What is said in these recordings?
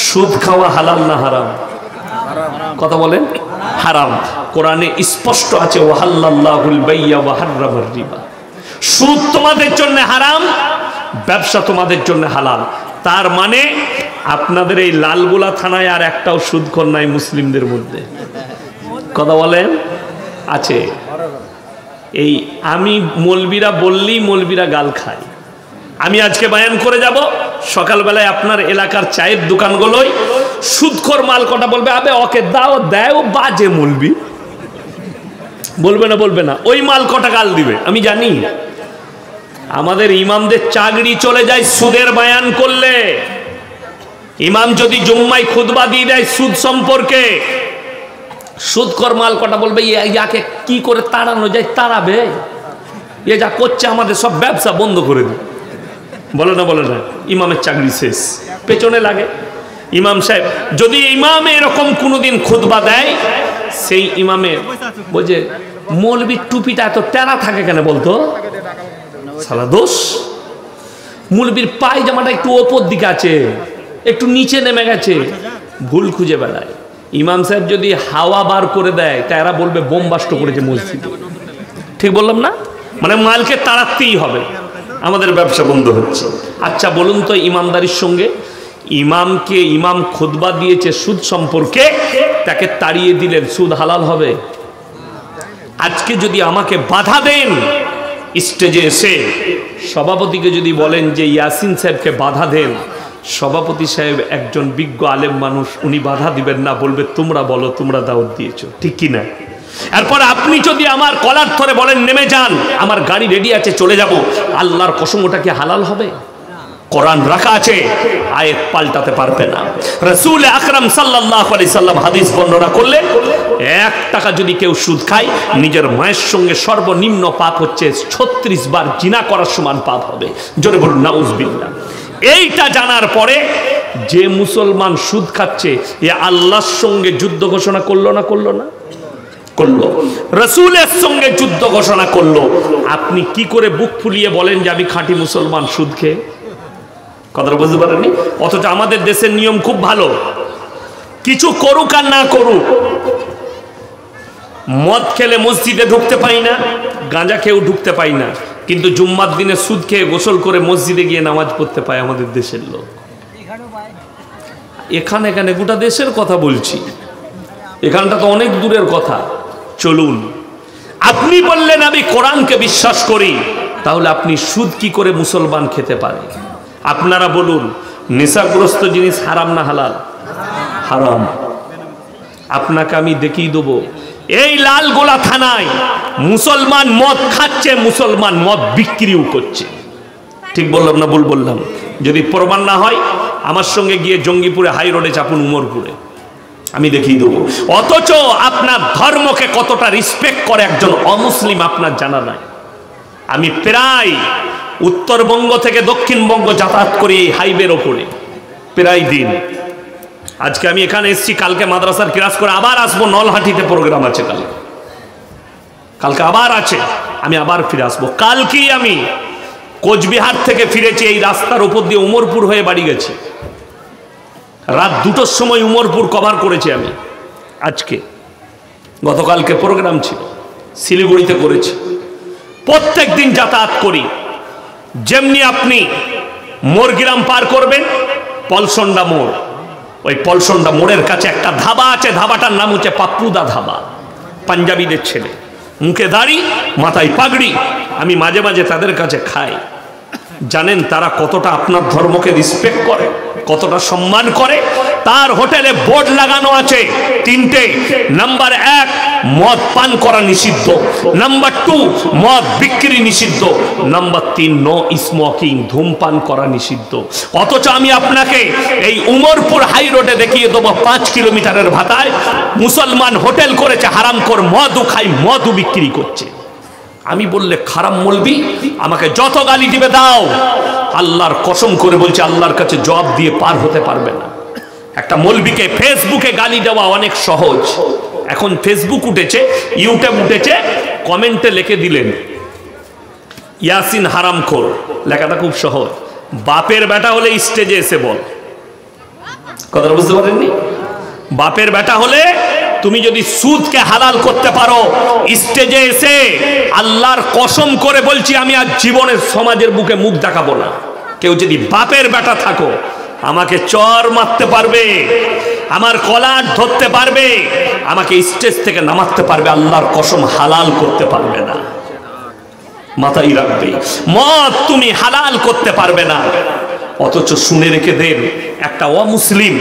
সুদ খাওয়া হালাল না হারাম? কথা বলেন। হারাম। কোরআনে স্পষ্ট আছে ওয়াহাল্লাল্লাহুল বাইয়া ওয়া হাররামার রিবা। সুদ তোমাদের জন্য হারাম, ব্যবসা তোমাদের জন্য হালাল। তার মানে আপনাদের এই লালগোলা থানায় আর একটাও সুদখোর নাই মুসলিমদের মধ্যে। কথা বলেন। আছে। এই আমি মৌলবীরা বললেই মৌলবীরা গাল খায়। আমি আজকে বয়ান করে যাব, সকালবেলায় আপনার এলাকার চায়ের দোকানগুলোই সুদখোর মাল কটা বলবে আবে ওকে দাও, দেয় বাজে মৌলবি, বলবে না? বলবে না? ওই মাল কটা গাল দিবে আমি জানি। আমাদের ইমামদের চাকরি চলে যায় সুদের বয়ান করলে। ইমাম যদি জুম্মায় খুতবা দিয়ে দেয় সুদ সম্পর্কে, সুদখোর মাল কটা বলবে ইয়াকে কি করে তাড়ানো যায়, তাড়াবে। এ যা করছে আমাদের সব ব্যবসা বন্ধ করে দিই, বলে না? বলে না? ইমামের চাকরি শেষ, পেছনে লাগে। ইমাম সাহেব যদি ইমামে এরকম কোনোদিন খুতবা দেয়, সেই ইমামের বলছে মৌলবীর টুপিটা এত টেরা থাকে কেন বলতো? সালা দোষ। মৌলবীর পায়জামাটা একটু ওপর দিকে আছে, একটু নিচে নেমে গেছে, ভুল খুঁজে বেড়ায়। ইমাম সাহেব যদি হাওয়া বার করে দেয় তা এরা বলবে বোমবাস্ট করেছে মসজিদে। ঠিক বললাম না? মানে মালকে তাড়াতেই হবে। আমাদের ব্যবসা বন্ধ হচ্ছে। আচ্ছা বলুন তো, ইমামদারির সঙ্গে ইমামকে ইমাম খুতবা দিয়েছে সুদ সম্পর্কে, তাকে তাড়িয়ে দিলেন, সুদ হালাল হবে? আজকে যদি আমাকে বাধা দেন স্টেজে এসে, সভাপতিকে যদি বলেন যে ইয়াসিন সাহেবকে বাধা দেন, সভাপতি সাহেব একজন বিজ্ঞ আলেম মানুষ, উনি বাধা দিবেন না, বলবে তোমরা বলো, তোমরা দাওয়াত দিয়েছো, ঠিক কি না? এরপর আপনি যদি আমার কলার ধরে বলেন নেমে যান, আমার গাড়ি রেডি আছে চলে যাব, আল্লাহর কসম ওটা কি হালাল হবে? কোরআন রাখা আছে, আয়াত পাল্টাতে পারবে না। রাসূল আকরাম সাল্লাল্লাহু আলাইহি সাল্লাম হাদিস বর্ণনা করলেন, 1 টাকা যদি কেউ সুদ খায়, নিজের মায়ের সঙ্গে সর্বনিম্ন পাপ হচ্ছে 36 বার জিনা করার সমান পাপ হবে। জোরে বলুন নাউজুবিল্লাহ। এইটা জানার পরে যে মুসলমান সুদ খাচ্ছে, এ আল্লাহর সঙ্গে যুদ্ধ ঘোষণা করলো না? করলো না? করলো। রাসূলের সঙ্গে যুদ্ধ ঘোষণা করলো। আপনি কি করে বুক ফুলিয়ে বলেন যে আমি খাঁটি মুসলমান সুদ খেয়ে? কথাটা বুঝতে পারেননি? অথচ আমাদের দেশের নিয়ম খুব ভালো, কিছু করুক আর না করুক, মদ খেলে মসজিদে ঢুকতে পাই না, গাঁজা খেয়েও ঢুকতে পাই না, কিন্তু জুম্মার দিনে সুদ খেয়ে গোসল করে মসজিদে গিয়ে নামাজ পড়তে পায় আমাদের দেশের লোক। এখানে গোটা দেশের কথা বলছি, এখানটা তো অনেক দূরের কথা। চলুন, আপনি বললেন আমি কোরআনকে বিশ্বাস করি, তাহলে আপনি সুদ কি করে মুসলমান খেতে পারে? আপনারা বলুন, নেশাগ্রস্ত জিনিস হারাম না হালাল? হারাম। আপনাকে আমি দেখিয়ে দেবো, এই লালগোলা থানায় মুসলমান মদ খাচ্ছে, মুসলমান মদ বিক্রিও করছে। ঠিক বললাম না ভুল বললাম? যদি প্রমাণ না হয় আমার সঙ্গে গিয়ে জঙ্গিপুরে হাই রোডে চাপুন, উমরপুরে, আমি দেখিয়ে দেবো। অথচ আপনার ধর্মকে কতটা রিসপেক্ট করে একজন অমুসলিম আপনার জানা নাই। আমি প্রায় উত্তরবঙ্গ থেকে দক্ষিণবঙ্গ যাতায়াত করি এই হাইওয়ের ওপরে প্রায় দিন। আজকে আমি এখানে এসেছি, কালকে মাদ্রাসার ক্লাস করে আবার আসবো, নলহাটিতে প্রোগ্রাম আছে, কালকে আবার আছে, আমি আবার ফিরে আসবো। কালকেই আমি কোচবিহার থেকে ফিরেছি, এই রাস্তার উপর দিয়ে উমরপুর হয়ে বাড়ি গেছি। রাত 2টোর সময় উমরপুর কভার করেছি আমি। আজকে গতকালকে প্রোগ্রাম ছিল, শিলিগুড়িতে করেছি। প্রত্যেক দিন যাতায়াত করি। যেমনি আপনি মোরগ্রাম পার করবেন, পলসন্ডা মোড়, ওই পলসন্ডা মোড়ের কাছে একটা ধাবা আছে, ধাবাটার নাম হচ্ছে পাপ্পুদা ধাবা। পাঞ্জাবিদের ছেলে, মুখে দাড়ি, মাথায় পাগড়ি। আমি মাঝে মাঝে তাদের কাছে খাই। জানেন তারা কতটা আপনার ধর্মকে রিসপেক্ট করে, কতটা সম্মান করে? তার হোটেলে বোর্ড লাগানো আছে 3টে। নাম্বার 1, মদ পান করা নিষিদ্ধ। নাম্বার 2, মদ বিক্রি নিষিদ্ধ। নাম্বার 3, নো স্মোকিং, ধূমপান করা নিষিদ্ধ। অথচ আমি আপনাকে এই উমরপুর হাই রোডে দেখিয়ে দেবো 5 কিলোমিটারের ভাতায় মুসলমান হোটেল করেছে, হারামখোর মদও খাই, মদও বিক্রি করছে। আমি বললে খারাপ মৌলবি, আমাকে যত গালি দিবে দাও, আল্লাহর কসম করে বলছে আল্লাহর কাছে জবাব দিয়ে পার হতে পারবে না। একটা মৌলবিকে ফেসবুকে গালি দেওয়া অনেক সহজ। এখন ফেসবুক উঠেছে, ইউটিউব উঠেছে, কমেন্টে লিখে দিলেন ইয়াসিন হারামখোর, লেখাটা খুব সহজ। বাপের বেটা হলে স্টেজে এসে বল, কথা বুঝতে পারেননি? বাপের বেটা হলে তুমি যদি সুদকে হালাল করতে পারো, স্টেজে এসে আল্লাহর কসম করে বলছি আমি আজ জীবনের সমাজের বুকে মুখ দেখাবো না। কেউ যদি বাপের বেটা থাকো, আমাকে চর মারতে পারবে, আমার কলার ধরতে পারবে, আমাকে স্টেজ থেকে নামাতে পারবে, আল্লাহর কসম হালাল করতে পারবে না। মাথায় রাখবে, মদ তুমি হালাল করতে পারবে না। অথচ শুনে রেখে দেন, একটা অমুসলিম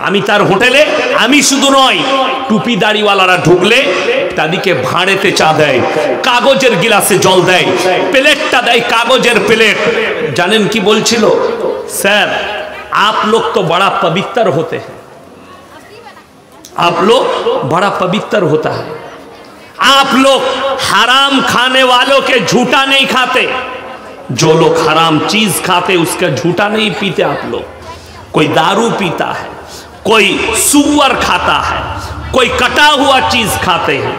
আমি তার হোটেলে, আমি শুধু নয়, টুপি দাড়িওয়ালারা ঢুকলে তাদেরকে ভাঁড়েতে চা দেয়, কাগজের গিলাসে জল দেয়, প্লেটটা দেয় কাগজের প্লেট। জানেন কি বলছিল? স্যার आप लोग तो बड़ा पवित्र होते हैं, आप लोग बड़ा पवित्र होता है, आप लोग हराम खाने वालों के झूठा नहीं खाते, जो लोग हराम चीज खाते उसका झूठा नहीं पीते आप लोग। कोई दारू पीता है, कोई सुअर खाता है, कोई कटा हुआ चीज खाते हैं,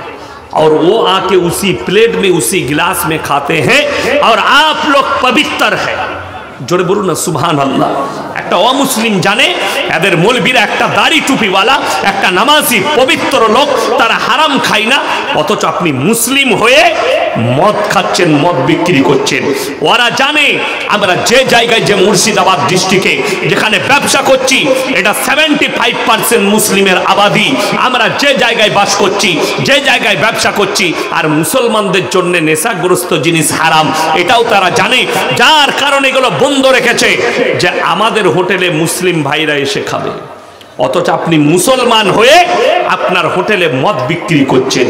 और वो आके उसी प्लेट में उसी गिलास में खाते हैं, और आप लोग पवित्र है। জোরে বলুন না সুবহান আল্লাহ। একটা অমুসলিম জানে এদের মৌলবীরা একটা দাড়ি টুপিওয়ালা, একটা নামাজি পবিত্র লোক, তারা হারাম খায় না। অথচ আপনি মুসলিম হয়ে মদ খাচ্ছেন, মদ বিক্রি করছেন। ওরা জানে আমরা যে জায়গায়, যে মুর্শিদাবাদ ডিস্ট্রিক্টে যেখানে ব্যবসা করছি, এটা 75% মুসলিমের আবাদি। আমরা যে জায়গায় বাস করছি, যে জায়গায় ব্যবসা করছি, আর মুসলমানদের জন্য নেশাগ্রস্ত জিনিস হারাম, এটাও তারা জানে। যার কারণে এগুলো বন্ধ রেখেছে যে আমাদের হোটেলে মুসলিম ভাইরা এসে খাবে। অথচ আপনি মুসলমান হয়ে আপনার হোটেলে মদ বিক্রি করছেন।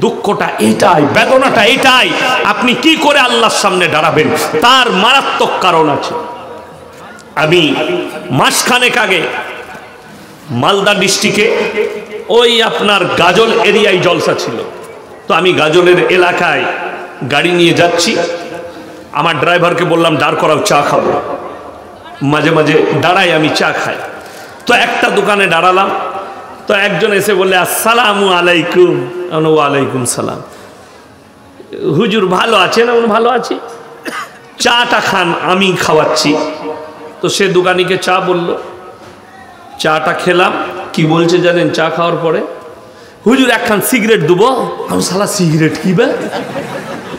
দুঃখটা এটাই, বেদনাটা এটাই। আপনি কি করে আল্লাহর সামনে দাঁড়াবেন? তার মারাত্মক কারণ আছে। আমি মাসখানেক আগে মালদা ডিস্ট্রিক্টে ওই আপনার গাজল এরিয়ায় জলসা ছিল। তো আমি গাজলের এলাকায় গাড়ি নিয়ে যাচ্ছি। আমার ড্রাইভারকে বললাম দাঁড় করাও, চা খাবো। মাঝে মাঝে দাঁড়াই, আমি চা খাই। তো একটা দোকানে দাঁড়ালাম, তো একজন এসে বললে আসসালামু আলাইকুম। ওয়ালাইকুম সালাম। হুজুর ভালো আছেন? ভালো আছি। চাটা খান, আমি খাওয়াচ্ছি। তো সে দোকানিকে চা বলল, চাটা খেলাম। কি বলছে জানেন? চা খাওয়ার পরে, হুজুর একখান সিগারেট দেবো। আমি শালা সিগারেট কি বে?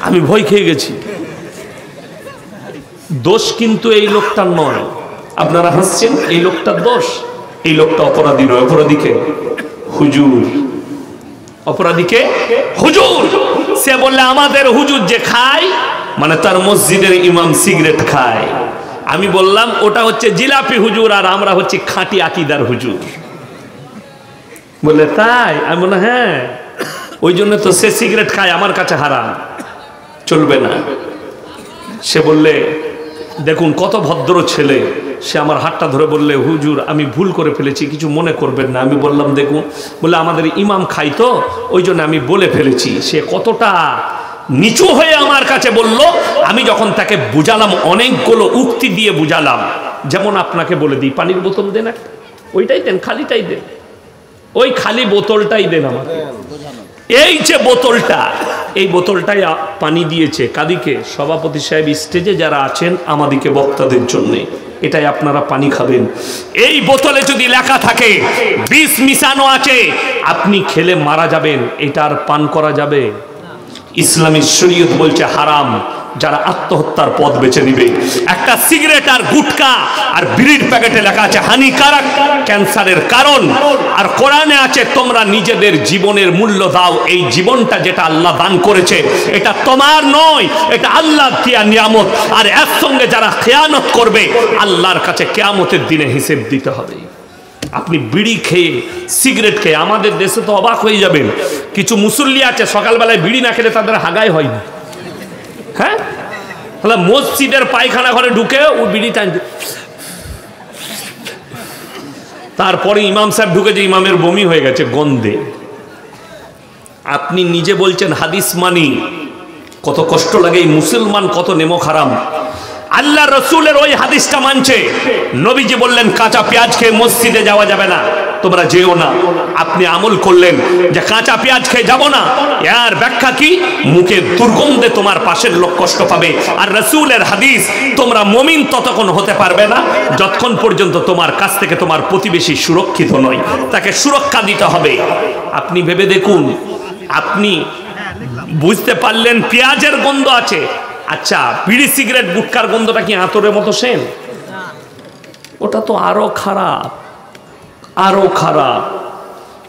আমি ভয় খেয়ে গেছি। দোষ কিন্তু এই লোকটার নয়, আপনারা হাসছেন, এই লোকটার দোষ। এই লোকটা অপরাধী নয়, অপরাধীকে হুজুর, অপরাধীকে হুজুর। সে বললে আমাদের হুজুর যে খায়, মানে তার মসজিদের ইমাম সিগারেট খায়। আমি বললাম ওটা হচ্ছে জিলাপি হুজুর, আর আমরা হচ্ছে খাঁটি আকীদার হুজুর। বললে তাই? আমি বললাম হ্যাঁ, ওই জন্য তো সে সিগারেট খায়, আমার কাছে হারাম, চলবে না। সে বললে দেখুন কত ভদ্র ছেলে। সে আমার হাতটা ধরে বললে হুজুর আমি ভুল করে ফেলেছি, কিছু মনে করবেন না। আমি বললাম দেখুন, বলে আমাদের ইমাম খাই তো ওই জন্য আমি বলে ফেলেছি। সে কতটা নিচু হয়ে আমার কাছে বলল। আমি যখন তাকে বুঝালাম, অনেকগুলো উক্তি দিয়ে বুঝালাম, যেমন আপনাকে বলে দিই পানির বোতল দেন একটা, ওইটাই দেন, খালিটাই দেন, ওই খালি বোতলটাই দেন আমাকে। এই যে বোতলটা, এই বোতলটাই পানি দিয়েছে কাদিকে? সভাপতি সাহেব স্টেজে যারা আছেন আমাদেরকে বক্তাদের জন্য, এটাই আপনারা পানি খাবেন। এই বোতলে যদি লেখা থাকে বিষ মিশানো আছে, আপনি খেলে মারা যাবেন, এটা আর পান করা যাবে? ইসলামী শরীয়ত বলছে হারাম। যারা আত্মহত্যার পথ বেছে নিবে, একটা সিগারেট আর গুটকা আর বিড়ির প্যাকেটে লেখা আছে হানিকারক, ক্যান্সারের কারণ। আর কোরআনে আছে তোমরা নিজেদের জীবনের মূল্য দাও। এই জীবনটা যেটা আল্লাহ দান করেছে, এটা তোমার নয়, এটা আল্লাহ দিয়া নিয়ামত। আর এর সঙ্গে যারা খেয়ানত করবে, আল্লাহর কাছে কিয়ামতের দিনে হিসেব দিতে হবে। আপনি বিড়ি খেয়ে, সিগারেট খেয়ে, আমাদের দেশে তো অবাক হয়ে যাবেন, কিছু মুসল্লি আছে সকালবেলায় বিড়ি না খেলে তাদের হাগাই হয় না। হ্যাঁ, তাহলে মসজিদের পায়খানা ঘরে ঢুকে ও বিড়ি টানছে, তারপরে ইমাম সাহেব ঢুকেছে, ইমামের বমি হয়ে গেছে গন্ধে। আপনি নিজে বলছেন হাদিস মানি, কত কষ্ট লাগে। এই মুসলমান কত নেমক হারাম। আল্লাহ রসুলের ওই হাদিসটা মানছে। নবীজি বললেন কাঁচা পেঁয়াজ খেয়ে মসজিদে যাওয়া যাবে না, তোমরা যেও না। আপনি আমল করলেন যে কাঁচা পেঁয়াজ খেয়ে যাব না, এর ব্যাখ্যা কি? মুখে দুর্গন্ধে তোমার পাশের লোক কষ্ট পাবে। আর রাসূলের হাদিস, তোমরা মুমিন ততক্ষণ হতে পারবে না যতক্ষণ পর্যন্ত তোমার কাছ থেকে তোমার প্রতিবেশী সুরক্ষিত নয়, তাকে সুরক্ষা দিতে হবে। আপনি ভেবে দেখুন, আপনি বুঝতে পারলেন পেঁয়াজের গন্ধ আছে, আচ্ছা বিড়ি সিগারেট গুটকার গন্ধটা কি আতরের মতো সেম? ওটা তো আরো খারাপ, আরো খারাপ।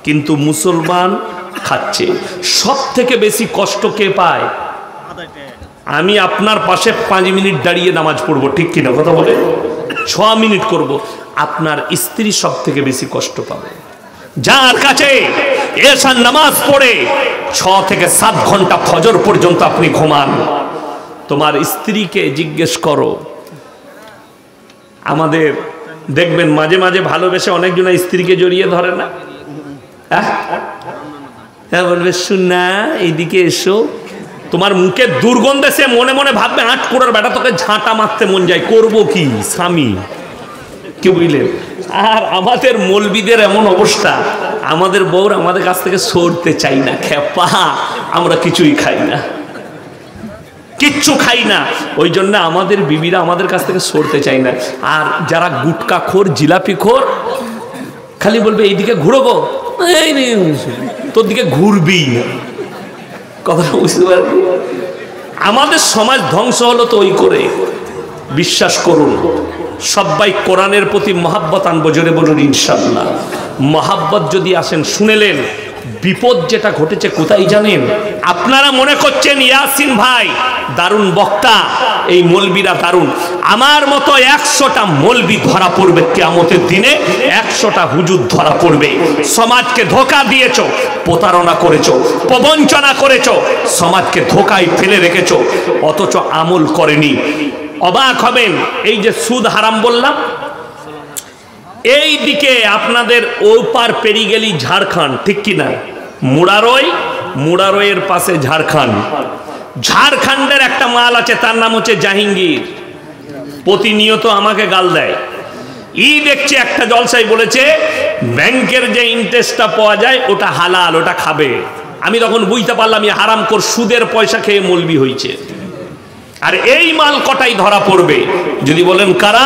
কিন্তু মুসলমান খাচ্ছে। সব থেকে বেশি কষ্ট কে পায়? আমি আপনার পাশে 5 মিনিট দাঁড়িয়ে নামাজ পড়বো, ঠিক কিনা কথা বলে? 6 মিনিট করব, আপনার স্ত্রী সব থেকে বেশি কষ্ট পাবে। যার কাছে এশার নামাজ পড়ে 6 থেকে 7 ঘন্টা ফজর পর্যন্ত আপনি ঘুমান, তোমার স্ত্রীকে জিজ্ঞেস করো। আমাদের দেখবেন মাঝে মাঝে ভালোবেসে অনেকজন স্ত্রীকে জড়িয়ে ধরে না, হ্যাঁ বলবে শুনা এইদিকে এসো, তোমার মুখে দুর্গন্ধে সে মনে মনে ভাববে আট কোড়ার বেটা তোকে ঝাঁটা মারতে মন যায়, করবো কি স্বামী, কি বুঝলেন? আর আমাদের মৌলবীদের এমন অবস্থা, আমাদের বউর আমাদের কাছ থেকে সরতে চাই না, খেপা আমরা কিছুই খাই না, কিচ্ছু খাই না, ওই জন্য আমাদের বিবিরা আমাদের কাছ থেকে সরতে চাই না। আর যারা গুটকা খোর, জিলাপি খোর, খালি বলবে এইদিকে ঘুরো গো, তোর দিকে ঘুরবি না, কথাটা বুঝতে পারবি? আমাদের সমাজ ধ্বংস হলো তো ওই করে। বিশ্বাস করুন, সবাই কোরআনের প্রতি মহাব্বত আনবো, জোরে বলুন ইনশাআল্লাহ। মহাব্বত যদি আসেন, শুনেলেন বিপদ যেটা ঘটেছে কোথায় জানেন? আপনারা মনে করছেন ইয়াসিন ভাই দারুণ বক্তা, এই মৌলবীরা দারুণ, আমার মতো 100টা মৌলবী ধরা পড়বে কিয়ামতের দিনে, 100টা হুজুর ধরা পড়বে। সমাজকে ধোঁকা দিয়েছো, প্রতারণা করেছো, প্রবঞ্চনা করেছো, সমাজকে ধোঁকায় ফেলে রেখেছো, অথচ আমল করেনি। অবাক হবেন, এই যে সুদ হারাম বললাম, এই দিকে আপনাদের ওপার পেরিয়ে গেলি ঝাড়খণ্ড, ঠিক কিনা? মুরারয়ের পাশে ঝাড়খণ্ড, ঝাড়খণ্ডের একটা মাল আছে, তার নাম হচ্ছে জাহাঙ্গীর, প্রতিনিয়ত আমাকে গাল দেয়। দেখছে একটা জলসাই বলেছে ব্যাংকের যে ইন্টারেস্টটা পাওয়া যায় ওটা হালাল, ওটা খাবে। আমি তখন বুঝতে পারলাম এই হারামখোর সুদের পয়সা খেয়ে মৌলবি হয়েছে। আর এই মাল কটাই ধরা পড়বে যদি বলেন কারা?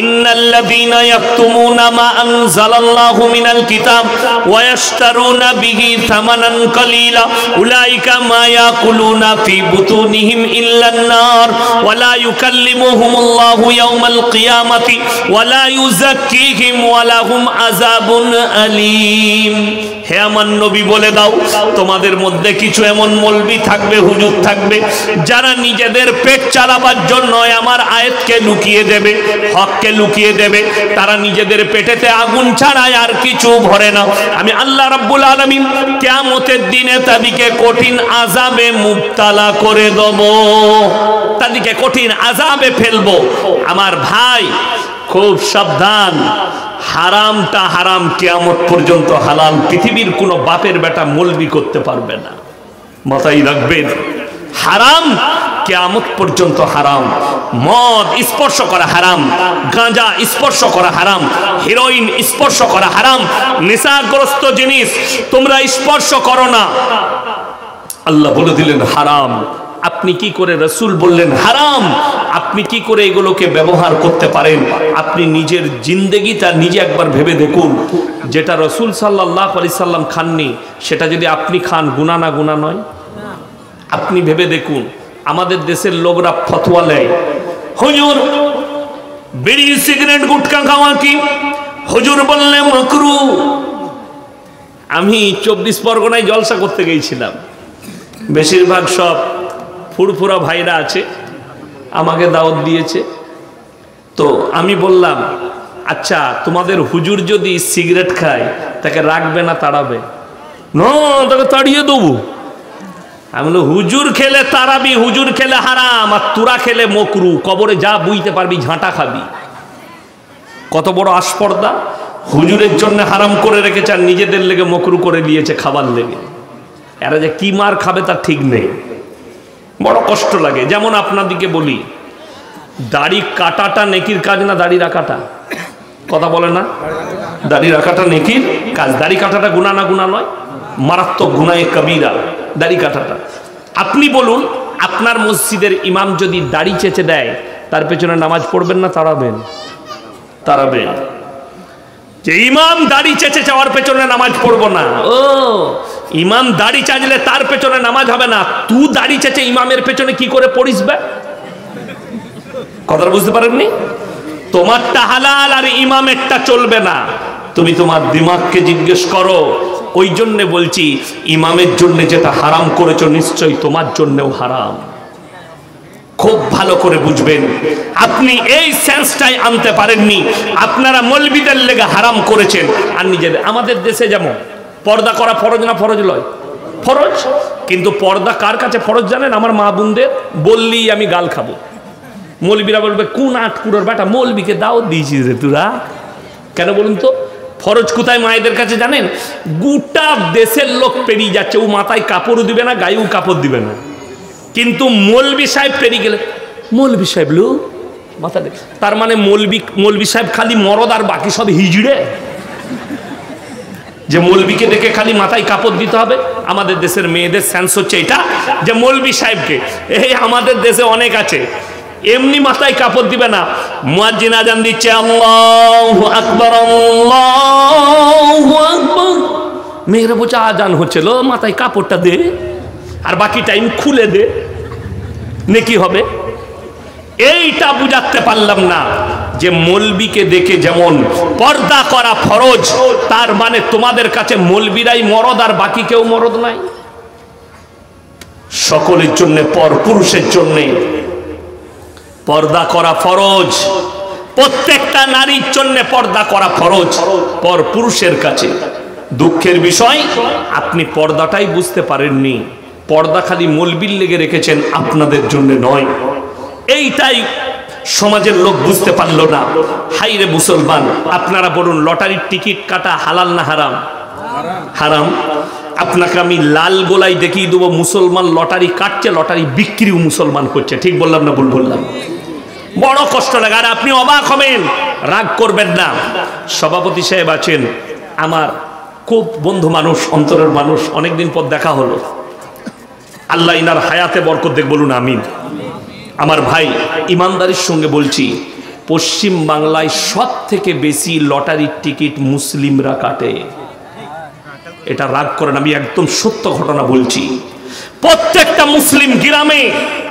ইন্নাল্লাযীনা ইয়াকতুমুনা মা আনজালাল্লাহু মিনাল কিতাব ওয়া ইয়াশতারুনা বিহি থামানান কালীলা উলাইকা মা ইয়াকুলুনা ফি বুতুনিহিম ইল্লান নার ওয়া লা ইউকাল্লিমুহুমুল্লাহু ইয়াওমাল কিয়ামাতি ওয়া লা ইউযাক্কিহিম ওয়া লাহুম আযাবুন আলীম। হে আমার নবী বলে দাও, তোমাদের মধ্যে কিছু এমন মৌলবি থাকবে, হুজুর থাকবে, যারা নিজেদের পেট চালাবার জন্য আমার আয়াতকে লুকিয়ে দেবে, হককে লুকিয়ে দেবে, তারা নিজেদের পেটেতে আগুন ছাড়ায় আর কিছু ভরে না। আমি আল্লাহ রাব্বুল আলামিন কিয়ামতের দিনে তাদেরকে কঠিন আযাবে মুবতালা করে দেব, তাদেরকে কঠিন আযাবে ফেলবো। আমার ভাই খুব সাবধান, হারামটা হারাম, কিয়ামত পর্যন্ত হালাল পৃথিবীর কোনো বাপের বেটা মৌলবি করতে পারবে না, মাথায় রাখবেন। হারাম কিয়ামত পর্যন্ত হারাম। মদ স্পর্শ করা হারাম, গাঁজা স্পর্শ করা হারাম, হেরোইন স্পর্শ করা হারাম, নেশাগ্রস্ত জিনিস তোমরা স্পর্শ করো না, আল্লাহ বলে দিলেন হারাম। আপনি কি করে, রাসূল বললেন হারাম, আপনি কি করে এগুলোকে ব্যবহার করতে পারেন? আপনি নিজের জিন্দেগিটা নিজে একবার ভেবে দেখুন। যেটা রাসূল সাল্লাল্লাহু আলাইহি সাল্লাম খাননি সেটা যদি আপনি খান, গুনাহ না গুনাহ নয়? আপনি ভেবে দেখুন, আমাদের দেশের লোকরা ফতোয়া নেয়, হুজুর বিড়ি সিগারেট গুটকা খাওয়া কি? হুজুর বললে মাকরুহ। আমি 24 পরগনায় জলসা করতে গিয়েছিলাম, বেশিরভাগ সব ফুরফুরা ভাইরা আছে, আমাকে দাওয়াত দিয়েছে। তো আমি বললাম আচ্ছা তোমাদের হুজুর যদি সিগারেট খায় তাকে রাখবে না তাড়াবে? না, তাকে তাড়িয়ে দেবো। আমি বললাম হুজুর খেলে তাড়াবি, হুজুর খেলে হারাম, আর তোরা খেলে মকরু, কবরে যা বুঝতে পারবি ঝাঁটা খাবি। কত বড় আস্পর্ধা! হুজুরের জন্য হারাম করে রেখেছে আর নিজেদের লেগে মকরু করে দিয়েছে খাবার লেগে। এরা যে কি মার খাবে তার ঠিক নেই, বড় কষ্ট লাগে। যেমন আপনাদিকে বলি, দাড়ি কাটাটা নেকির কাজ না দাড়ি রাখাটা? কথা বলে না? দাড়ি রাখাটা নেকির কাজ। দাড়ি কাটাটা গুনাহ না গুনাহ নয়? মারাত্মক গুনাহে কবিরা দাড়ি কাটাটা। আপনি বলুন, আপনার মসজিদের ইমাম যদি দাড়ি চেঁচে দেয়, তার পেছনে নামাজ পড়বেন না তাড়াবেন? তাড়াবেন। যে ইমাম দাড়ি চেঁচে যাওয়ার পেছনে নামাজ পড়বো না, ও ইমাম দাড়ি চাচলে তার পেছনে নামাজ হবে না, তুই দাড়ি চেঁচে ইমামের পেছনে কি করে পড়িস বে? কথাটা বুঝতে পারেননি? তোমারটা হালাল আর ইমামেরটা চলবে না। তুমি তোমার দিমাগকে জিজ্ঞেস করো। ওই জন্য বলছি, ইমামের জন্য যেটা হারাম করেছো নিশ্চয়ই তোমার জন্যও হারাম। খুব ভালো করে বুঝবেন। আপনি এই সেন্সটাই আনতে পারেননি। আপনারা মৌলবীদের লেগে হারাম করেছেন আর নিজেদের। আমাদের দেশে যেমন পর্দা করা ফরজ না ফরজ লয়? ফরজ। কিন্তু পর্দা কার কাছে ফরজ জানেন? আমার মা বোনদের। বললেই আমি গাল খাবো। মৌলবীরা বলবে কোন আটকুড়োর বেটা, মৌলবীকে দাওয়াত দিয়েছিস রে তোরা। কেন বলুন তো? ফরজ কোথায় মায়েদের কাছে জানেন? গোটা দেশের লোক পেরিয়ে যাচ্ছে, ও মাথায় কাপড়ও দিবে না, গায়েও কাপড় দিবে না, কিন্তু মৌলবী সাহেব পেরিয়ে গেলে মৌলবী সাহেব লো মাথা দেখ। তার মানে মৌলবী সাহেব খালি মরদ আর বাকি সব হিজড়ে, যে মৌলবীকে দেখে খালি মাথায় কাপড় দিতে হবে। আমাদের দেশের মেয়েদের সেন্স হচ্ছে এটা, যে মৌলবী সাহেবকে, এই আমাদের দেশে অনেক আছে এমনি মাথায় কাপড় দিবে না। মুয়াজ্জিন আজান দিচ্ছে, আল্লাহু আকবার আল্লাহু আকবার, মেয়েরা বলছে আজান হচ্ছিল, মাথায় কাপড়টা দে আর বাকি টাইম খুলে দে, নেকি হবে। এইটা বুঝাতে পারলাম না যে মৌলবীকে দেখে যেমন পর্দা করা ফরজ, তার মানে তোমাদের কাছে মৌলবীরাই মরদ আর বাকি কেউ মরদ নাই। সকলের জন্য, পর পুরুষের জন্য পর্দা করা ফরজ। প্রত্যেকটা নারীর জন্য পর্দা করা ফরজ পর পুরুষের কাছে। দুঃখের বিষয়, আপনি পর্দাটাই বুঝতে পারেননি। পর্দা খালি মৌলবীর লেগে রেখেছেন, আপনাদের জন্য নয়। এইটাই সমাজের লোক বুঝতে পারলো না। হাইরে মুসলমান, আপনারা বলুন লটারির টিকিট কাটা হালাল না হারাম? হারাম। আপনাকে আমি লাল গোলাই দেখিয়ে দেবো, মুসলমান লটারি কাটছে, লটারি বিক্রিও মুসলমান করছে। ঠিক বললাম না ভুল বললাম? বড় কষ্ট লাগে। আর আপনি অবাক হবেন, রাগ করবেন না। সভাপতি সাহেব আছেন, আমার খুব বন্ধু মানুষ, অন্তরের মানুষ, অনেকদিন পর দেখা হলো। আল্লাহ ইনার হায়াতে বরকত দেখ, বলুন আমিন। আমার ভাই, ইমানদারির সঙ্গে বলছি, পশ্চিম বাংলায় সব থেকে বেশি লটারির টিকিট মুসলিমরা কাটে। এটা রাগ করেন, আমি একদম সত্য ঘটনা বলছি। প্রত্যেকটা মুসলিম গ্রামে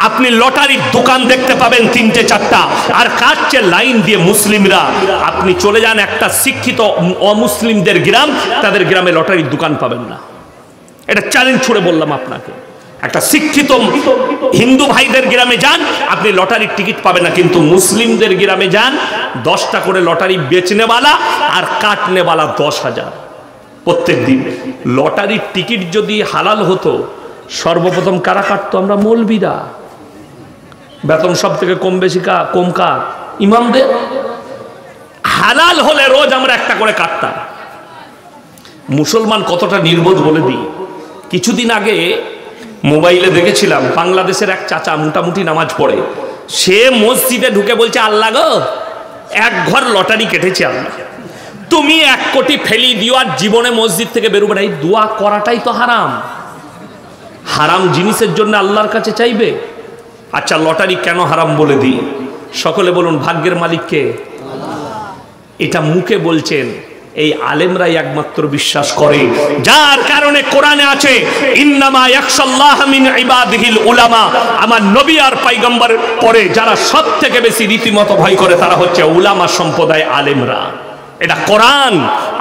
আপনি লটারির দোকান দেখতে পাবেন 3-4টা, আর কাটছে লাইন দিয়ে মুসলিমরা। আপনি চলে যান একটা শিক্ষিত অমুসলিমদের গ্রাম, তাদের গ্রামে লটারির দোকান পাবেন না। এটা চ্যালেঞ্জ ছুড়ে বললাম আপনাকে। একটা শিক্ষিত হিন্দু ভাইদের গ্রামে যান, আপনি লটারির টিকিট পাবেন না। কিন্তু মুসলিমদের গ্রামে যান, 10টা করে লটারি বেচনেওয়ালা আর কাটনেওয়ালা 10,000 প্রত্যেক দিন। লটারির টিকিট যদি হালাল হতো, সর্বপ্রথম কারা কাটতো? আমরা মৌলবীরা। বেতন সব থেকে কম বেশি কম কার? ইমামদের। হালাল হলে রোজ আমরা একটা করে কাটতাম। মুসলমান কতটা নির্বোধ বলে দিই। কিছুদিন আগে মোবাইলে দেখেছিলাম, বাংলাদেশের এক চাচা মোটামুটি নামাজ পড়ে, সে মসজিদে ঢুকে বলছে, আল্লাহ গো, এক ঘর লটারি কেটেছে আল্লাহ, তুমি 1 কোটি ফেলি দিও আর জীবনে মসজিদ থেকে বেরোবে না। এই দোয়া করাটাই তো হারাম। হারাম জিনিসের জন্য আল্লাহর কাছে চাইবে? আচ্ছা, লটারি কেন হারাম বলে দিই। সকলে বলুন, ভাগ্যের মালিক কে? এটা মুখে বলছেন, এই আলেমরাই একমাত্র বিশ্বাস করে, যার কারণে কোরআনে আছে, ইন্নামা ইয়াখশাল্লাহ মিন ইবাদিহিল উলামা। আমার নবী আর পয়গম্বরের পরে যারা সব থেকে বেশি রীতিমতো ভয় করে, তারা হচ্ছে উলামা সম্প্রদায়, আলেমরা। এটা কোরআন,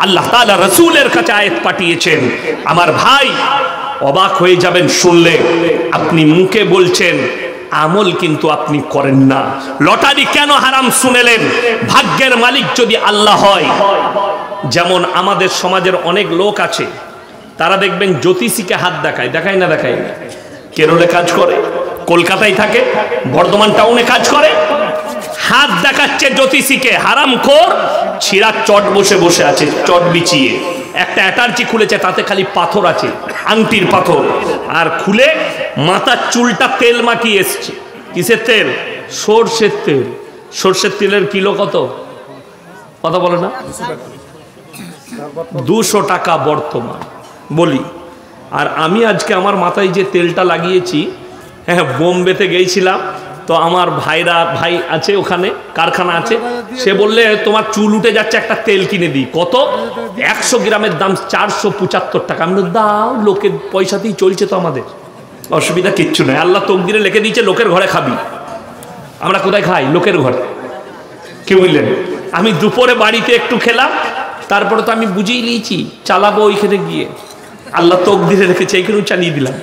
আল্লাহ তাআলা রাসূলের কাছে আয়াত পাঠিয়েছেন। আমার ভাই, অবাক হয়ে যাবেন শুনলে। আপনি মুখে বলছেন, আমল কিন্তু আপনি করেন না। লটারি কেন হারাম শুনেলেন? ভাগ্যের মালিক যদি আল্লাহ হয়, যেমন আমাদের সমাজের অনেক লোক আছে, তারা দেখবেন জ্যোতিষীকে হাত দেখায়, দেখায় না দেখায় না? কেরলে কাজ করে, কলকাতায় থাকে, বর্ধমান টাউনে কাজ করে, হাত দেখাচ্ছে জ্যোতিষীকে। হারামখোর, ছিঁড়া চট বসে বসে আছে, চট বিছিয়ে একটা অ্যাটার্জি খুলেছে, তাতে খালি পাথর আছে, আংটির পাথর, আর খুলে মাথার চুলটা তেল মাখিয়ে এসছে। কিসের তেল? সর্ষের তেল। সর্ষের তেলের কিলো কত? কথা বলে না? 200 টাকা বর্তমান বলি। আর আমি আজকে আমার মাথায় যে তেলটা লাগিয়েছি, হ্যাঁ, বোম্বেতে গিয়েছিলাম, তো আমার ভাই আছে ওখানে, কারখানা আছে, সে বললে তোমার চুল উঠে যাচ্ছে, একটা তেল কিনে দিই। কত? 100 গ্রামের দাম 475 টাকা। আমি দাও, লোকের পয়সাতেই চলছে তো আমাদের, অসুবিধা কিচ্ছু নেই। আল্লাহ তকদিরে লিখে দিয়েছে লোকের ঘরে খাবি। আমরা কোথায় খাই? লোকের ঘরে। কি বুঝলেন? আমি দুপুরে বাড়িতে একটু খেলাম, তারপরে তো আমি বুঝেই নিয়েছি চালাবো ওইখানে গিয়ে। আল্লাহ তকদিরে রেখেছে, এইখানেও চালিয়ে দিলাম।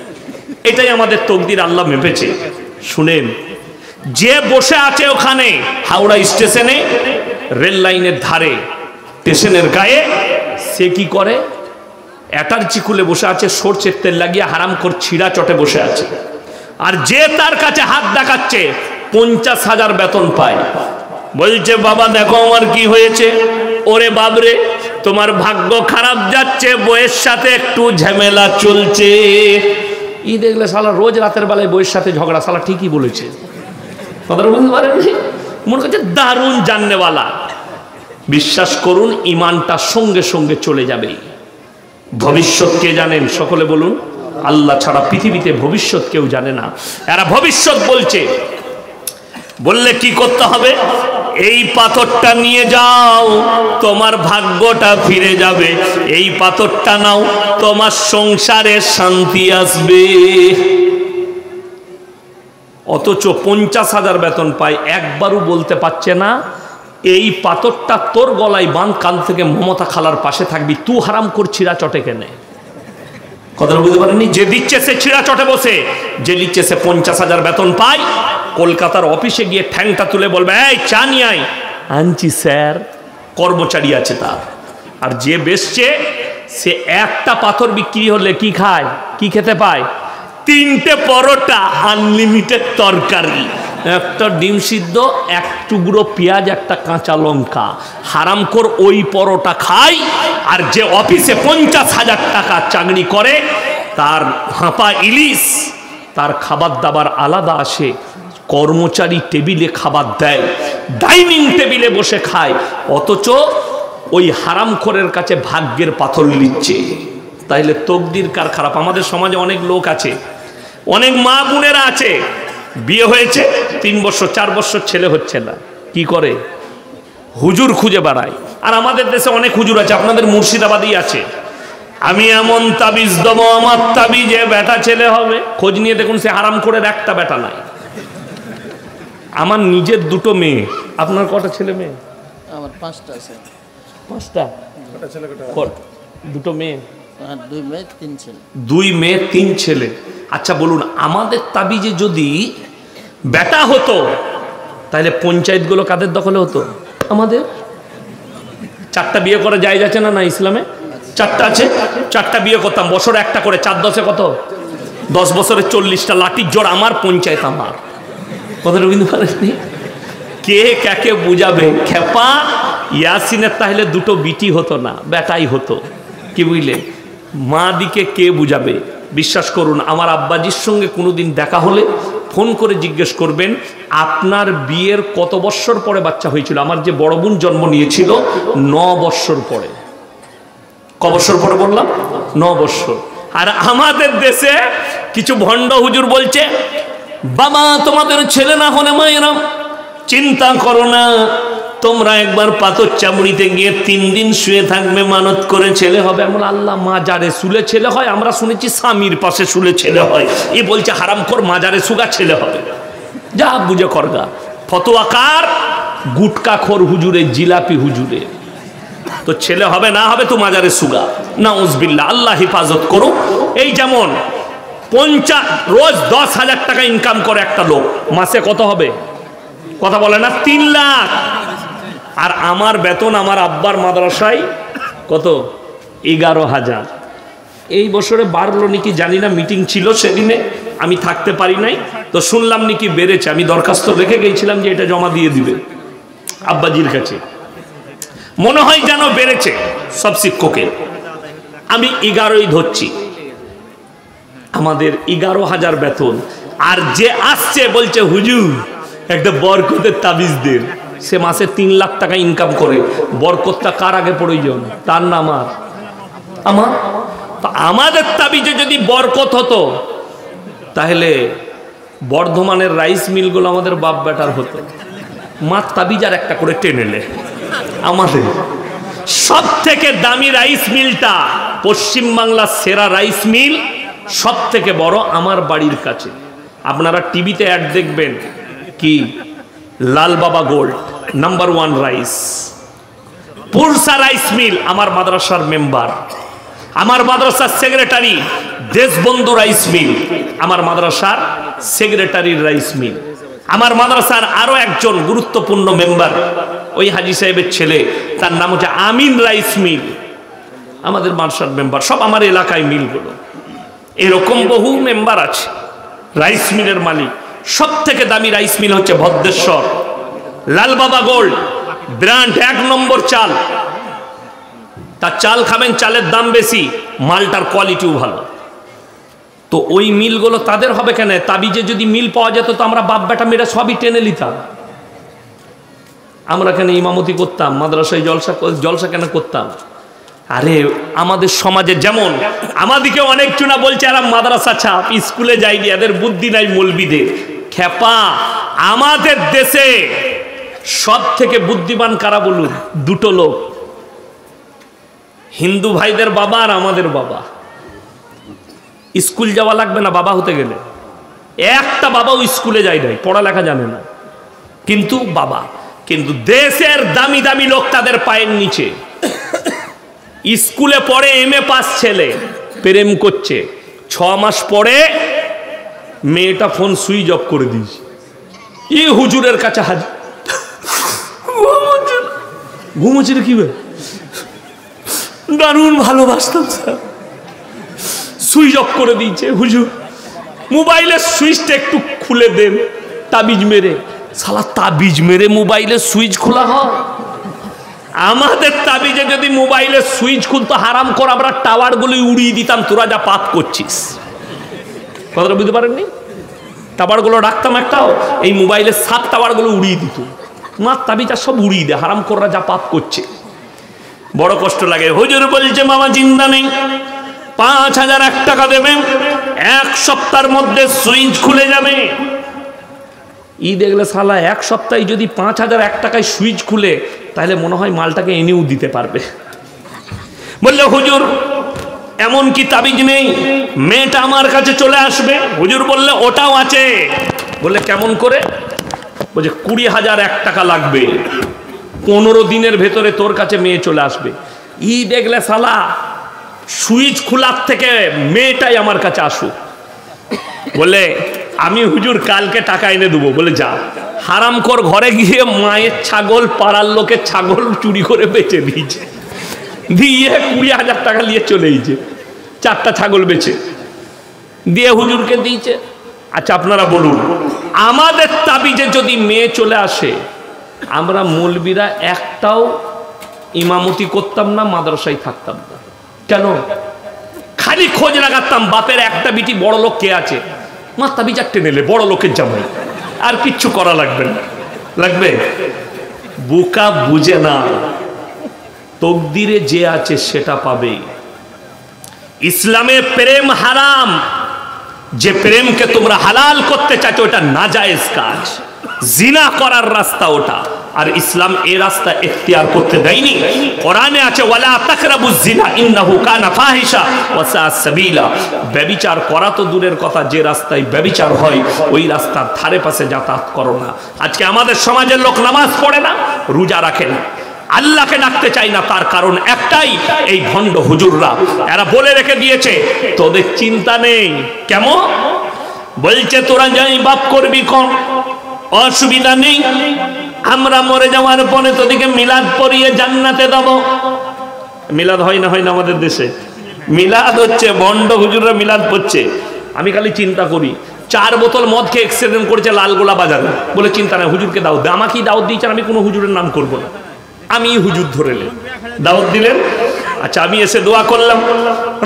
এটাই আমাদের তকদির, আল্লাহ মেপেছে। শুনেন, যে বসে আছে ওখানে হাওড়া স্টেশনে, রেল লাইনের ধারে, স্টেশনের গায়ে, সে কি করে? অ্যাটার্জি খুলে বসে আছে, সরষের তেল লাগিয়ে হারামখোর ছিঁড়া চটে বসে আছে। আর যে তার কাছে হাত দেখাচ্ছে 50,000 বেতন পায়, বলছে বাবা দেখো আমার কি হয়েছে। ওরে বাবরে, তোমার ভাগ্য খারাপ যাচ্ছে, বইয়ের সাথে একটু ঝামেলা চলছে। ই দেখলে শালা রোজ রাতের বেলায় বইয়ের সাথে ঝগড়া, শালা ঠিকই বলেছে। কথাটা বুঝতে পারেন? মনে করছে দারুণ জাননেওয়ালা। বিশ্বাস করুন, ইমানটা সঙ্গে সঙ্গে চলে যাবে। ভবিষ্যৎ কে জানেন? সকলে বলুন। আল্লাহ ছাড়া পৃথিবীতে ভবিষ্যৎ কেউ জানে না। এরা ভবিষ্যৎ বলছে। বললে কি করতে হবে? এই পাথরটা নিয়ে যাও, তোমার ভাগ্যটা ফিরে যাবে। এই পাথরটা নাও, তোমার সংসারে শান্তি আসবে। অথচ 50,000 বেতন পায়, একবারও বলতে পারছে না এই পাথরটা তোর গলায় বাঁধ, কাল থেকে মমতা খালার পাশে থাকবি, তুই হারাম কর ছিঁড়া চটে কেনে। কথা বুঝতে পারেননি? যে দিচ্ছে সে ছিঁড়া চটে বসে, যে দিচ্ছে সে 50,000 বেতন পায়, কলকাতার অফিসে গিয়ে ঠ্যাংটা তুলে বলবে এই চা নিয়ে আয়, আনছি স্যার, কর্মচারী আছে তার। আর যে বেচছে সে একটা পাথর বিক্রি হলে কি খায়, কি খেতে পায়? 3টে পরোটা, আনলিমিটেড তরকারি, একটা ডিম সিদ্ধ, এক টুকরো পেঁয়াজ, একটা কাঁচা লঙ্কা। হারামখোর ওই পরোটা খায়। আর যে অফিসে 50,000 টাকা চাকরি করে, তার হাঁপা ইলিশ, তার খাবার দাবার আলাদা আসে। কর্মচারী টেবিলে খাবার দেয়, ডাইনিং টেবিলে বসে খায়, অথচ ওই হারামখোরের কাছে ভাগ্যের পাথর নিচ্ছে। তাইলে তকদির কার খারাপ? আমাদের সমাজে অনেক লোক আছে, অনেক মা বোনেরা আছে, বিয়ে হয়েছে 3 বছর 4 বছর ছেলে হচ্ছে না, কি করে? হুজুর খুঁজে বেড়ায়। আর আমাদের দেশে অনেক হুজুর আছে, আপনাদের মুর্শিদাবাদই আছে, আমি এমন তাবিজ দেবো, আমার তাবিজে বেটা ছেলে হবে। খোঁজ নিয়ে দেখুন, সে হারামখোরের একটা বেটা নাই। আমার নিজের 2টো মেয়ে। আপনার কটা ছেলে মেয়ে? আমার 5টা আছে। 5টা? 2টো মেয়ে? 2 মেয়ে 3 ছেলে। 2 মেয়ে 3 ছেলে। আচ্ছা বলুন, আমাদের তাবিজে যদি বেটা হতো, তাহলে পঞ্চায়েতগুলো কাদের দখলে হতো? আমাদের। 4টা বিয়ে করা যায় যাচ্ছে না? না, ইসলামে 4টা আছে। 4টা বিয়ে করতাম, বছরে একটা করে, 4 10 কত? 10 বছরে 40টা। লাঠির জোর আমার, পঞ্চায়েত আমার। কথা বুঝতে পারেননি? কে কাকে বুঝাবে? খেপা ইয়াসিনের তাহলে 2টো বিটি হতো না, বেটাই হতো। কি বুঝলে? মা দিকে কে বুঝাবে? বিশ্বাস করুন, আমার আব্বাজির সঙ্গে কোনোদিন দেখা হলে ফোন করে জিজ্ঞেস করবেন আপনার বিয়ের কত বৎসর পরে বাচ্চা হয়েছিল। আমার যে বড় বোন জন্ম নিয়েছিল 9 বৎসর পরে। ক বৎসর পরে বললাম? 9 বৎসর। আর আমাদের দেশে কিছু ভণ্ড হুজুর বলছে বাবা তোমাদের ছেলে না হলে মায়েরা চিন্তা করো না, তোমরা একবার পাথর চামড়িতে গিয়ে 3 দিন শুয়ে থাকবে, মানত করে ছেলে হবে। এমন আল্লাহ, মাজারে শুলে ছেলে হয়? আমরা শুনেছি স্বামীর পাশে শুলে ছেলে হয়। এ বলছে হারামখোর মাজারে শুগা ছেলে হবে। যা বুঝে করগা। ফতোয়াকার গুটকাখোর হুজুরে, জিলাপি হুজুরে। তো ছেলে হবে না হবে তো মাজারে শুগা। নাউজুবিল্লাহ, আল্লাহ হেফাজত করুক। এই যেমন রোজ 10,000 টাকা ইনকাম করে একটা লোক, মাসে কত হবে? কথা বলে না? 3 লাখ। আর আমার বেতন আমার আব্বার মাদ্রাসায় কত? 11,000। এই বছরে বাড়লো নাকি জানি না, মিটিং ছিল সেদিনে, আমি থাকতে পারি নাই, তো শুনলাম নাকি বেড়েছে। আমি দরখাস্ত রেখে গেছিলাম যে এটা জমা দিয়ে দিবে আব্বাজির কাছে। মনে হয় যেন বেড়েছে সব শিক্ষকের। আমি 11ই ধরছি, আমাদের 11,000 বেতন। আর যে আসছে বলছে হুজুর একটা বরকতের তাবিজ দেন। সে মাসে 3 লাখ টাকা ইনকাম করে, বরকতটা কার আগে প্রয়োজন? তার না আমার? তো আমাদের তাবিজে যদি বরকত হতো তাহলে বর্ধমানের রাইস মিলগুলো আমাদের বাপ বেটার হতো। মা তাবিজ আর একটা করে টেনেলে আমাদের সব থেকে দামি রাইস মিলটা, পশ্চিমবাংলার সেরা রাইস মিল সব থেকে বড় আমার বাড়ির কাছে। আপনারা টিভিতে অ্যাড দেখবেন কি, Lal Baba gold number 1 rice, পুরসা রাইস মিল আমার মাদ্রাসার মেম্বার, আমার মাদ্রাসার সেক্রেটারি, দেশবন্ধু রাইস মিল আমার মাদ্রাসার সেক্রেটারির রাইস মিল, আমার মাদ্রাসার আরো একজন গুরুত্বপূর্ণ মেম্বার ওই হাজী সাহেবের ছেলে, তার নাম হচ্ছে আমিন রাইস মিল, আমাদের মাদ্রাসার মেম্বার, সব আমার এলাকায় মিলগুলো। এরকম বহু মেম্বার আছে রাইস মিলের মালিক। সব থেকে দামি রাইস মিল হচ্ছে ভদ্রেশ্বর লাল বাবা গোল্ড ব্র্যান্ড, 1 নম্বর চাল। তার চাল খাবেন, চালের দাম বেশি, মালটার কোয়ালিটিও ভালো। তো ওই মিলগুলো তাদের হবে কেন? তাবিজে যদি মিল পাওয়া যেত তো আমরা বাপ বেটা মেয়েরা সবই টেনে নিতাম। আমরা কেন ইমামতি করতাম, মাদ্রাসায় জলসা কেন করতাম? আরে আমাদের সমাজে যেমন আমাদিকে অনেকজনা বলছে এরা মাদ্রাসা ছাপ, স্কুলে যায়নি, এদের বুদ্ধি নাই মৌলবীদের। খেপা, আমাদের দেশে সব থেকে বুদ্ধিমান কারা বলুন? 2টো লোক, হিন্দু ভাইদের বাবা আর আমাদের বাবা। স্কুল যাওয়া লাগবে না বাবা হতে গেলে। একটা বাবাও স্কুলে যায় নাই, পড়ালেখা জানে না, কিন্তু বাবা। কিন্তু দেশের দামি দামি লোক তাদের পায়ের নিচে। স্কুলে পড়ে MA পাস ছেলে প্রেম করছে, 6 মাস পরে মেয়েটা ফোন সুইচ অফ করে দিয়েছে। হুজুরের কাছে হাজির, ঘুমোচ্ছিল কি দারুণ ভালোবাসতাম স্যার, সুইচ অফ করে দিয়েছে। হুজুর মোবাইলের সুইচটা একটু খুলে দেন তাবিজ মেরে। শালা তাবিজ মেরে মোবাইলের সুইচ খোলা হয়? আমাদের তাবিজে যদি মোবাইলের সুইচ খুলতো হারাম কর, আমরা টাওয়ারগুলো উড়িয়ে দিতাম, তোরা যা পাপ করছিস। কথাটা বুঝতে পারেননি? টাওয়ারগুলো রাখতাম একটাও, এই মোবাইলের 7 টাওয়ারগুলো উড়িয়ে দিত। মার তাবিজা সব উড়িয়ে দেয়, হারাম কররা যা পাপ করছে। বড় কষ্ট লাগে। হুজুর বলছে মামা চিন্তা নেই, 5001 টাকা দেবেন, 1 সপ্তাহের মধ্যে সুইচ খুলে যাবে। দেখলে শালা 1 সপ্তাহে যদি 5001 টাকায় সুইচ খুলে, তাহলে মনে হয় মালটাকে এনেও দিতে পারবে। বললে হুজুর এমন কি তাবিজ নেই, মেয়েটা আমার কাছে চলে আসবে? হুজুর বললে ওটাও আছে। বললে কেমন করে? বলছে 20,001 টাকা লাগবে, 15 দিনের ভেতরে তোর কাছে মেয়ে চলে আসবে। দেখলে শালা সুইচ খোলার থেকে মেয়েটাই আমার কাছে আসুক। বলে আমি হুজুর কালকে টাকা এনে দেবো। বলে যা। হারামখোর ঘরে গিয়ে মায়ের ছাগল, পাড়ার লোকের ছাগল চুরি করে বেচে দিয়েছে, দিয়ে 20,000 টাকা নিয়ে চলে গেছে। 4টা ছাগল বেচে দিয়ে হুজুরকে দিয়েছে। আচ্ছা আপনারা বলুন, আমাদের তাবিজে যদি মেয়ে চলে আসে, আমরা মৌলবীরা একটাও ইমামতি করতাম না, মাদ্রাসায় থাকতাম না। কেন? খালি খোঁজ লাগাতাম বাপের একটা বিটি বড় লোক কে আছে, মা তাবিজ টেনে নিলে বড় লোকের জামাই, আর কিচ্ছু করা লাগবে না। লাগবে? বোকা বুঝে না, তকদিরে যে আছে সেটা পাবে। ইসলামে প্রেম হারাম, যে প্রেমকে তোমরা হালাল করতে চাচ্ছ ওটা নাজায়েজ কাজ, জিনা করার রাস্তা ওটা। আর ইসলাম এই রাস্তা ইখতিয়ার করতে দেয়নি। কোরআনে আছে ওয়ালা তাকরাবুজ জিনা ইন্নাহু কানা ফাহিশা ওয়া সাআ সাবিলা। ব্যভিচার করা তো দূরের কথা, যে রাস্তায় ব্যভিচার হয় ওই রাস্তার ধারে পাশে যাতায়াত করো না। আজকে আমাদের সমাজের লোক নামাজ পড়ে না, রোজা রাখে না, আল্লাহকে ডাকতে চাই না, তার কারণ একটাই, এই ভণ্ড হুজুররা। এরা বলে রেখে দিয়েছে তোদের চিন্তা নেই। কেমন? বলছে তোরা যাই বাপ করবি কর, অসুবিধা নেই, আমরা মরে যাওয়ার পরে তোদেরকে মিলাদ পড়িয়ে জান্নাতে দেব। মিলাদ হয় না আমাদের দেশে? মিলাদ হচ্ছে, ভণ্ড হুজুররা মিলাদ পড়ছে। আমি খালি চিন্তা করি, 4 বোতল মদ খেয়ে অ্যাক্সিডেন্ট করেছে লালগোলা বাজারে, বলে চিন্তা নেই হুজুরকে দাওয়াত দে। আমাকেই দাওয়াত দিয়েছেন, আমি কোনো হুজুরের নাম করবো না, আমি হুজুর ধরে নেন, দাওয়াত দিলেন। আচ্ছা আমি এসে দোয়া করলাম,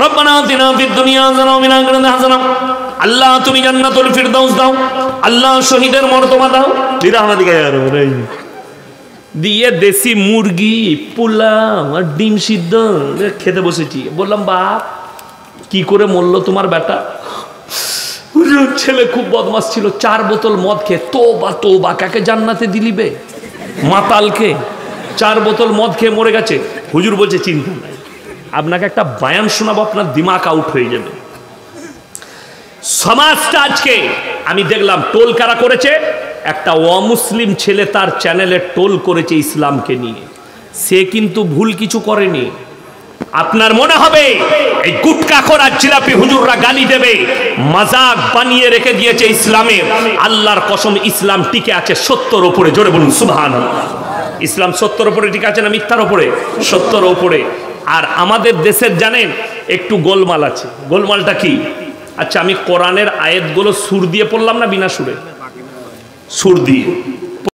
রব্বানা আতিনা ফিদ দুনিয়া হাসানাহ ওয়া ফিল আখিরাতি হাসানাহ, আল্লাহ তুমি জান্নাতুল ফিরদাউস দাও, আল্লাহ শহীদের মর্তবা দাও, বিরহমাতিকা ইয়া রাব্বাল আলামিন। দিয়ে দেশি মুরগি, পোলাও আর ডিম সিদ্ধ খেতে বসেছি। বললাম বাপ কি করে মরলো তোমার বেটা? ছেলে খুব বদমাস ছিল, 4 বোতল মদ খেয়ে, তোবা তোবা, কাকে জান্নাতে দিলিবে? মাতালকে 4 বোতল মদ খেয়ে মরে গেছে। হুজুর বলছে চিন্তা নাই, আপনাকে একটা বায়ান শোনাবো, আপনার দিমাগ আউট হয়ে যাবে। সমাজটা আজকে আমি দেখলাম টোল কারা করেছে, একটা অমুসলিম ছেলে তার চ্যানেলে টোল করেছে ইসলামকে নিয়ে। সে কিন্তু ভুল কিছু করেনি। আপনার মনে হবে এই গুটকাখোর আর জিলাপি হুজুররা গালি দেবে, মাজাক বানিয়ে রেখে দিয়েছে ইসলামে। আল্লাহর কসম ইসলাম টিকে আছে সত্যের উপরে। জোরে বলুন সুবহানাল্লাহ। ইসলাম সত্যের উপরে টিকে আছে না মিথ্যার উপরে? সত্যের উপরে। আর আমাদের দেশের জানেন একটু গোলমাল আছে। গোলমালটা কি? আচ্ছা আমি কোরআনের আয়াতগুলো সুর দিয়ে পড়লাম না বিনা সুরে? সুর দিয়ে।